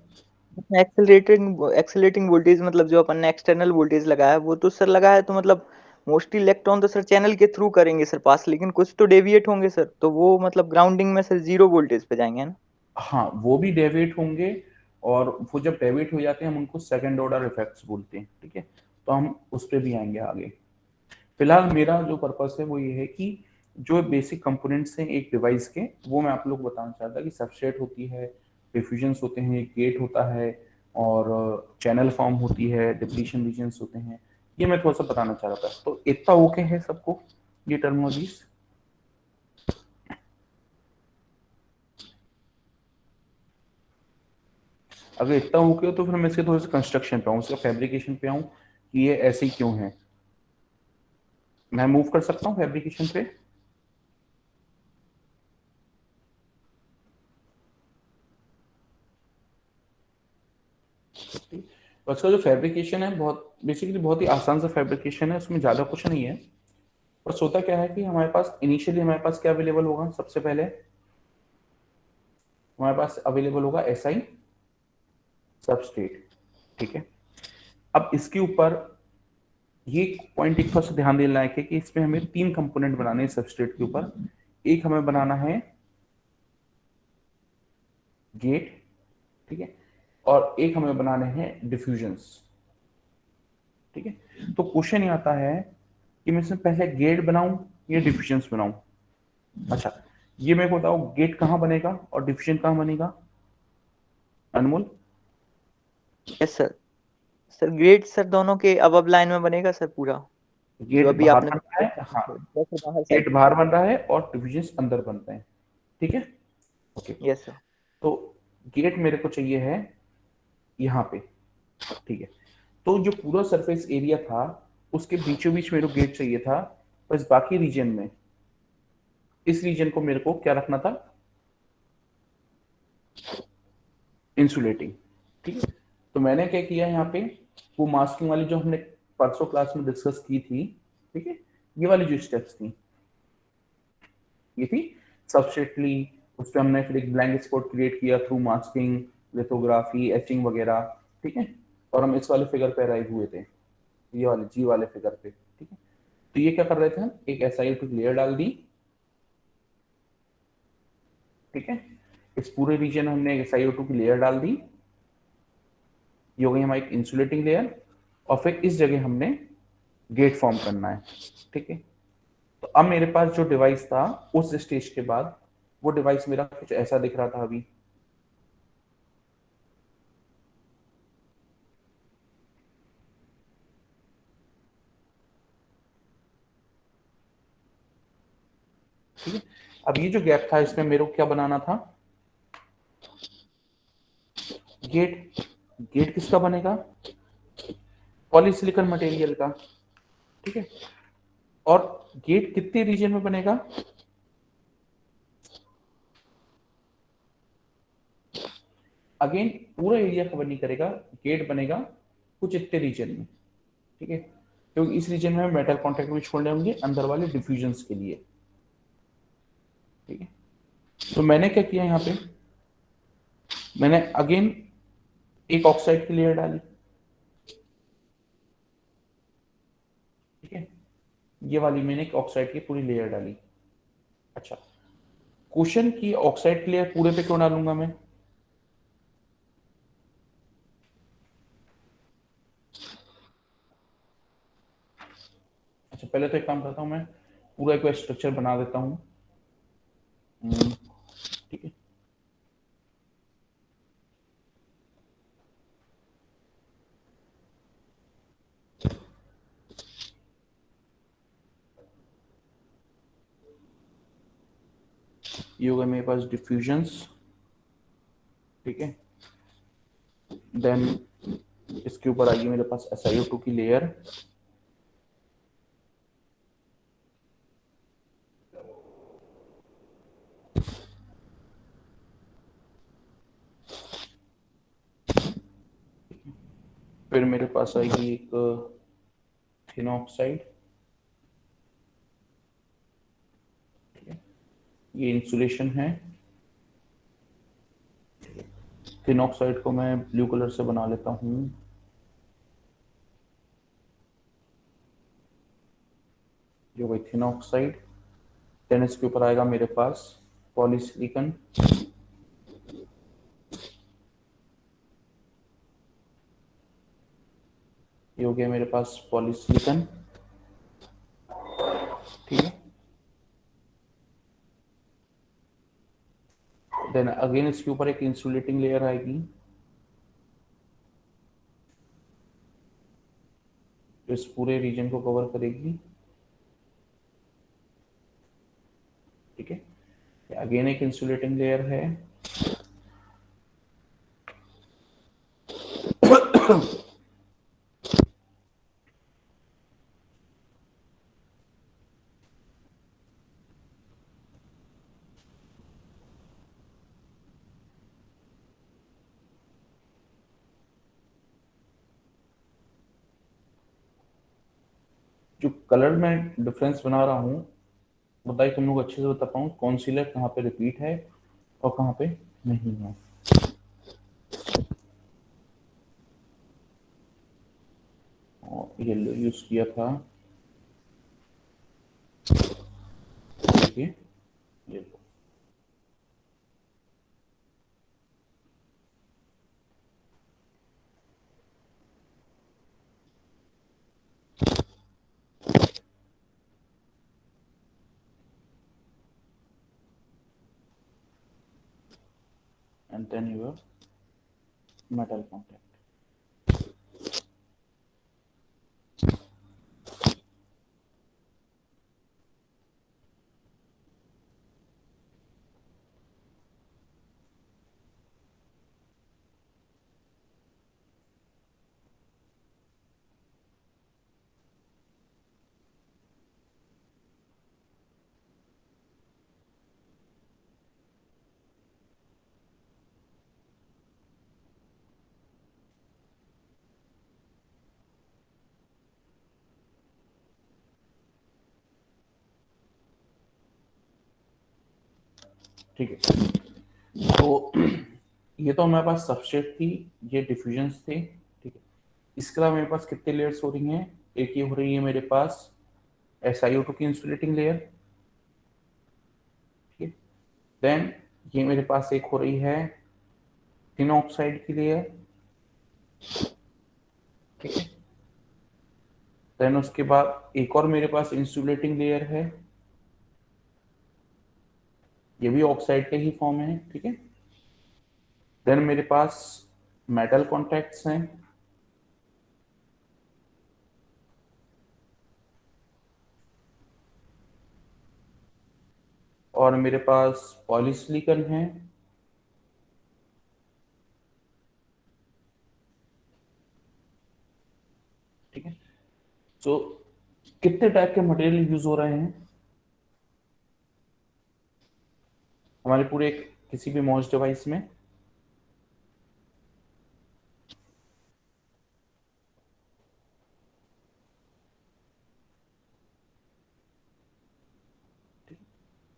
एक्सेलरेटिंग वोल्टेज मतलब जो अपन ने एक्सटर्नल वोल्टेज लगाया वो तो सर लगा है, तो मतलब मोस्टली इलेक्ट्रॉन तो सर चैनल के थ्रू करेंगे सर पास, लेकिन कुछ तो डेविएट होंगे सर, तो वो मतलब ग्राउंडिंग में सर 0 वोल्टेज पे जाएंगे ना? हाँ वो भी डेविएट होंगे और वो जब डेविएट हो जाते हैं हम उनको सेकंड ऑर्डर इफेक्ट्स बोलते हैं, ठीक है। तो हम उस पर भी आएंगे आगे। फिलहाल मेरा जो पर्पस है वो ये है कि जो बेसिक कंपोनेंट्स हैं एक डिवाइस के, वो मैं आप लोग को बताना चाहता कि सबस्ट्रेट होती है, डिफ्यूजन्स होते हैं, गेट होता है और चैनल फॉर्म होती है, डिप्लीशन रीजन्स होते हैं, ये मैं थोड़ा सा बताना चाह रहा था। तो इतना ओके है सबको ये टर्मिनोलॉजीज? अगर इतना ओके हो तो फिर मैं इसके थोड़े से कंस्ट्रक्शन पे आऊँ, उसका फैब्रिकेशन पे आऊँ कि ये ऐसे ही क्यों है। मैं मूव कर सकता हूँ फैब्रिकेशन पे? उसका जो फैब्रिकेशन है बहुत बेसिकली बहुत ही आसान सा फैब्रिकेशन है, उसमें ज़्यादा कुछ नहीं है। बस होता क्या है कि हमारे पास इनिशियली हमारे पास क्या अवेलेबल होगा, सबसे पहले हमारे पास अवेलेबल होगा SI सबस्ट्रेट, ठीक है। अब इसके ऊपर ये पॉइंट एक थोड़ा ध्यान देना है कि इसमें हमें 3 कंपोनेंट बनाने हैं सबस्ट्रेट के ऊपर। एक हमें बनाना है गेट, ठीक है, और एक हमें बनाने हैं डिफ्यूजन्स, ठीक है। तो क्वेश्चन ये आता है कि मैं इसमें पहले गेट बनाऊं या डिफ्यूजन्स बनाऊं। अच्छा ये मेरे को बताओ गेट कहाँ बनेगा और डिफ्यूजन कहाँ बनेगा Anmol? Yes sir. Sir gate sir दोनों के अब लाइन में बनेगा सर पूरा, गेट जो अभी बाहर आपने बन रहा है, हाँ बाहर गेट बाहर बन रहा है और डिफ्यूजन्स अंदर बन रहे हैं, ठीक है, ओके। Yes sir. तो गेट मेरे को चाहिए है यहाँ पे, ठीक है। तो जो पूरा सरफेस एरिया था उसके बीचों बीच मेरे को गेट चाहिए था, बस बाकी रीजन में इस रीजन को मेरे को क्या रखना था, इंसुलेटिंग, ठीक है। तो मैंने क्या किया यहाँ पे वो मास्किंग वाली जो हमने परसों क्लास में डिस्कस की थी, ठीक है, ये वाली जो स्टेप्स थी ये थी सबस्ट्रेट ली, उस पर हमने फिर एक ब्लैंक स्पॉट क्रिएट किया थ्रू मास्किंग, लिथोग्राफी, एचिंग वगैरह, ठीक है, और हम इस वाले फिगर पे अराइव हुए थे, ये वाले जी वाले फिगर पे, ठीक है। तो ये क्या कर रहे थे हम, एक SiO2 लेयर डाल दी, ठीक है, इस पूरे रीजन में हमने एक SiO2 की लेयर डाल दी, ये हो गई हमारी एक इंसुलेटिंग लेयर, और फिर इस जगह हमने गेट फॉर्म करना है, ठीक है। तो अब मेरे पास जो डिवाइस था उस स्टेज के बाद, वो डिवाइस मेरा कुछ ऐसा दिख रहा था अभी, ठीक है। अब ये जो गैप था इसमें मेरे को क्या बनाना था, गेट। गेट किसका बनेगा, पॉलीसिलिकॉन मटेरियल का, ठीक है। और गेट कितने रीजन में बनेगा, अगेन पूरा एरिया कवर नहीं करेगा, गेट बनेगा कुछ इतने रीजन में, ठीक है, क्योंकि इस रीजन में मेटल कॉन्टैक्ट भी छोड़ने होंगे अंदर वाले डिफ्यूजन्स के लिए, ठीक है। तो मैंने क्या किया यहाँ पे, मैंने अगेन एक ऑक्साइड की लेयर डाली, ठीक है, ये वाली मैंने एक ऑक्साइड की पूरी लेयर डाली। अच्छा, क्वेश्चन की ऑक्साइड की लेयर पूरे पे क्यों डालूंगा मैं, अच्छा पहले तो एक काम करता हूँ, मैं पूरा एक स्ट्रक्चर बना देता हूँ, ठीक है। ये होगा मेरे पास डिफ्यूजन्स, ठीक है, देन इसके ऊपर आइए मेरे पास SiO2 की लेयर, फिर मेरे पास आएगी एक थिन ऑक्साइड, ये इंसुलेशन है, थिन ऑक्साइड को मैं ब्लू कलर से बना लेता हूँ, जो भाई थिन ऑक्साइड, देन इसके ऊपर आएगा मेरे पास पॉलीसिलिकॉन, ये हो गया मेरे पास पॉलीसिलिकॉन, ठीक है। देन अगेन इसके ऊपर एक इंसुलेटिंग लेयर आएगी, जो इस पूरे रीजन को कवर करेगी, ठीक है। अगेन एक इंसुलेटिंग लेयर है, जो कलर में डिफरेंस बना रहा हूँ बताइए तुम लोग अच्छे से बता पाऊँ कौन सी लेयर कहाँ पे रिपीट है और कहाँ पे नहीं है। और येलो यूज किया था, देखिए yellow, and then your metal contact. ठीक है। तो ये तो हमारे पास सबस्ट्रेट थी, ये डिफ्यूजन्स थे, ठीक है। इसके अलावा मेरे पास कितने लेयर्स हो रही हैं? एक ये हो रही है मेरे पास SiO2 की इंसुलेटिंग लेयर, ठीक है। देन ये मेरे पास एक हो रही है थिन ऑक्साइड की लेयर, ठीक है। देन उसके बाद एक और मेरे पास इंसुलेटिंग लेयर है, ये भी ऑक्साइड के ही फॉर्म है, ठीक है। देन मेरे पास मेटल कॉन्टैक्ट्स हैं, और मेरे पास पॉलीसिलिकॉन है, ठीक है। तो कितने टाइप के मटेरियल यूज हो रहे हैं हमारे पूरे किसी भी मॉस डिवाइस में?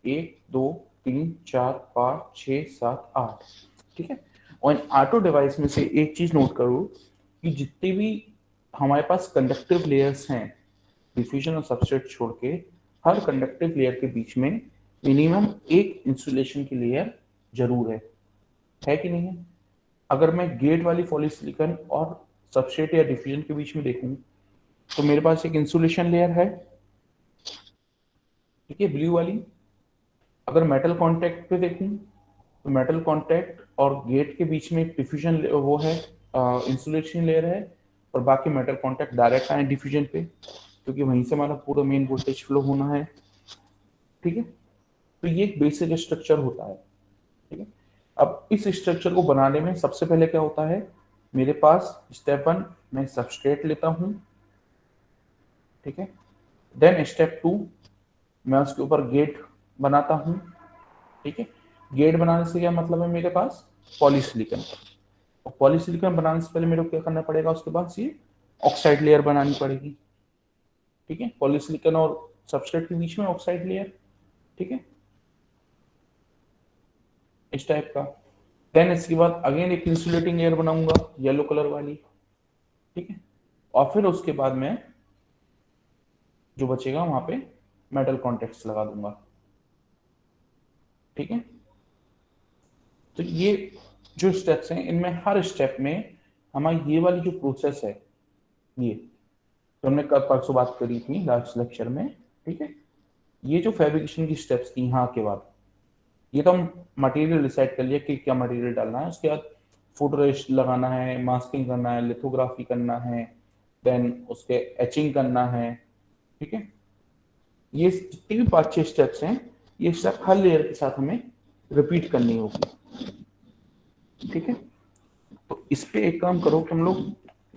एक, दो, तीन, चार, पाँच, 6, 7, 8, ठीक है। और इन 8 डिवाइस में से एक चीज नोट करो कि जितने भी हमारे पास कंडक्टिव लेयर्स हैं, डिफ्यूजन और सबस्ट्रेट छोड़ के, हर कंडक्टिव लेयर के बीच में मिनिमम एक इंसुलेशन की लेयर जरूर है कि नहीं है? अगर मैं गेट वाली पॉलीसिलिकॉन और सबस्ट्रेट या डिफ्यूजन के बीच में देखूं तो मेरे पास एक इंसुलेशन लेयर है, ठीक है, ब्लू वाली। अगर मेटल कांटेक्ट पे देखूं तो मेटल कांटेक्ट और गेट के बीच में एक डिफ्यूजन वो है, इंसुलेशन लेयर है, और बाकी मेटल कांटेक्ट डायरेक्ट आए डिफ्यूजन पे, क्योंकि वहीं से हमारा पूरा मेन वोल्टेज फ्लो होना है, ठीक है। तो ये एक बेसिक स्ट्रक्चर होता है, ठीक है। अब इस स्ट्रक्चर को बनाने में सबसे पहले क्या होता है, मेरे पास स्टेप 1 मैं सबस्ट्रेट लेता हूं, ठीक है। देन स्टेप 2 मैं उसके ऊपर गेट बनाता हूं, ठीक है। गेट बनाने से क्या मतलब है, मेरे पास पॉलीसिलिकॉन, और पॉलीसिलिकॉन बनाने से पहले मेरे को क्या करना पड़ेगा, उसके बाद ये ऑक्साइड लेयर बनानी पड़ेगी, ठीक है। पॉलीसिलिकॉन और सबस्ट्रेट के बीच में ऑक्साइड लेयर, ठीक है, इस टाइप का। देन इसके बाद अगेन एक इंसुलेटिंग लेयर बनाऊंगा येलो कलर वाली, ठीक है। और फिर उसके बाद मैं जो बचेगा वहां पे मेटल कॉन्टेक्ट्स लगा दूंगा, ठीक है। तो ये जो स्टेप्स हैं, इनमें हर स्टेप में हमारी ये वाली जो प्रोसेस है, ये तो हमने कल परसों बात करी थी लास्ट लेक्चर में, ठीक है। ये जो फैब्रिकेशन की स्टेप्स थी यहाँ के बाद, ये तो हम मटेरियल डिसाइड कर लिया कि क्या मटेरियल डालना है, उसके बाद फोटोरेसिस्ट लगाना है, मास्किंग करना है, लिथोग्राफी करना है, देन उसके एचिंग करना है, ठीक है। ये जितनी भी 5-6 स्टेप्स हैं, ये स्टेप हर लेयर के साथ हमें रिपीट करनी होगी, ठीक है। तो इस पे एक काम करो, तुम लोग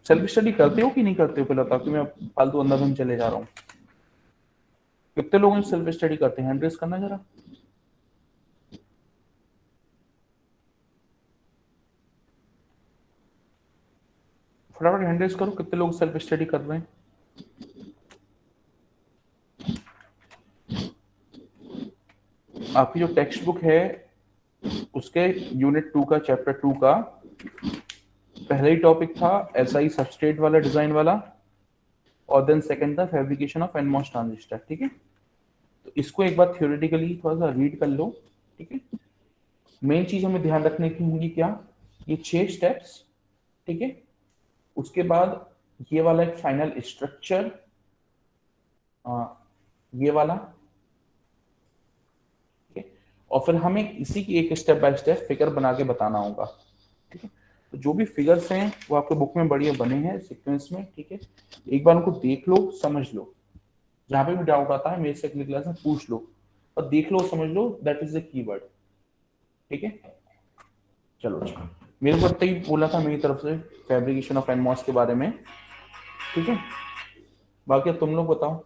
सेल्फ स्टडी करते हो कि नहीं करते हो, पहले बताओ कि मैं फालतू अंदर में चले जा रहा हूँ। कितने लोग सेल्फ स्टडी करते हैं, हैंड रेज करना जरा। फटाफट हैंड रेज करो, कितने लोग सेल्फ स्टडी कर रहे हैं। आपकी जो टेक्स्ट बुक है उसके यूनिट 2 का चैप्टर 2 का पहला ही टॉपिक था SI सबस्ट्रेट वाला, डिजाइन वाला, और देन सेकंड था फैब्रिकेशन ऑफ एनमॉस ट्रांजिस्टर, ठीक है। तो इसको एक बार थ्योरेटिकली थोड़ा सा रीड कर लो, ठीक है। मेन चीज हमें ध्यान रखने की होगी क्या, ये 6 स्टेप्स, ठीक है। उसके बाद ये वाला एक फाइनल स्ट्रक्चर, ये वाला, ठीक है। और फिर हमें इसी की एक स्टेप बाय स्टेप फिगर बना के बताना होगा, ठीक है। तो जो भी फिगर्स हैं वो आपके बुक में बढ़िया बने हैं सीक्वेंस में, ठीक है। एक बार उनको देख लो, समझ लो, जहां पे भी डाउट आता है मेरे से अगली क्लास में पूछ लो, और देख लो, समझ लो, दैट इज द कीवर्ड, ठीक है। चलो अच्छा, मेरे को इतना ही बोला था मेरी तरफ से फैब्रिकेशन ऑफ एनमॉस के बारे में, ठीक है। बाकी अब तुम लोग बताओ,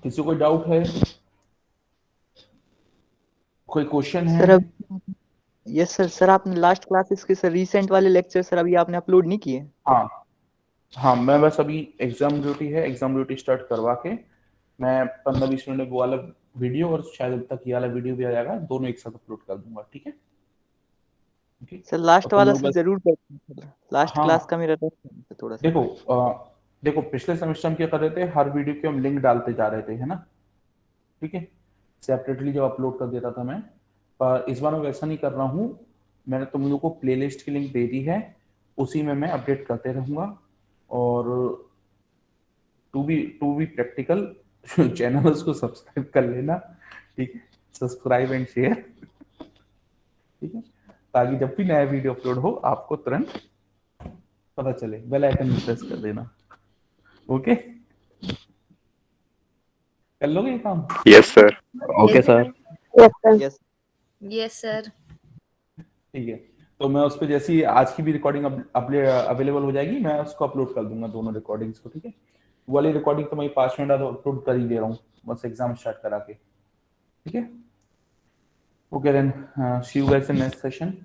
किसी को डाउट है, कोई क्वेश्चन है? सर अब यस सर आपने लास्ट क्लासेस के सर रीसेंट वाले लेक्चर सर अभी आपने अपलोड नहीं किए? हाँ, मैं बस अभी एग्जाम ड्यूटी है, एग्जाम ड्यूटी स्टार्ट करवा के मैं 15-20 मिनट वो वाला वीडियो और शायद अब तक ये वाला वीडियो भी आ जाएगा, दोनों एक साथ अपलोड कर दूंगा, ठीक है? ओके। सर लास्ट तुम वाला लोग सर बस, जरूर करते हैं, लास्ट क्लास का हाँ मेरा रह थोड़ा सा। देखो देखो पिछले सेमेस्टर हम क्या कर रहे थे, हर वीडियो के हम लिंक डालते जा रहे थे, है ना? ठीक है, सेपरेटली जब अपलोड कर देता था मैं, पर इस बार मैं वैसा नहीं कर रहा हूँ। मैंने तुम लोगों को प्लेलिस्ट की लिंक दे दी है, उसी में मैं अपडेट करते रहूंगा। और टू बी प्रैक्टिकल, चैनल्स को सब्सक्राइब कर लेना, ठीक है? सब्सक्राइब एंड शेयर, ठीक है, ताकि जब भी नया वीडियो अपलोड हो आपको तुरंत पता चले। बेल आइकन भी प्रेस कर देना, ओके? कर लोगे ये काम? Yes sir. Okay sir. Yes yes sir. ठीक है, तो मैं उस पर जैसी आज की भी रिकॉर्डिंग अवेलेबल हो जाएगी, मैं उसको अपलोड कर दूंगा, दोनों रिकॉर्डिंग्स को, ठीक है? वो वाली रिकॉर्डिंग तो मैं 5 मिनट अपलोड कर ही दे रहा हूँ, बस एग्जाम स्टार्ट करा के, ठीक है? Okay then, see you guys in next session.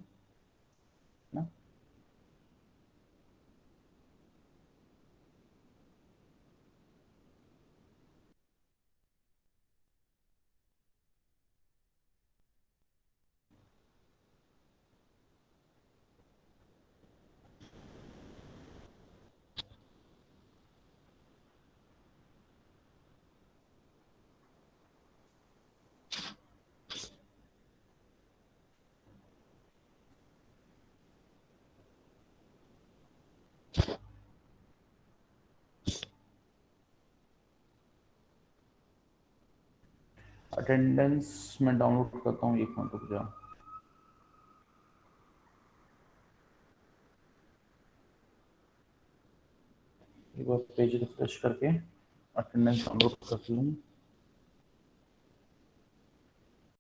Attendance में डाउनलोड करता हूँ, एक मिनट रुक जाओ। एक बार पेज रिफ्रेश करके अटेंडेंस डाउनलोड कर लूँ।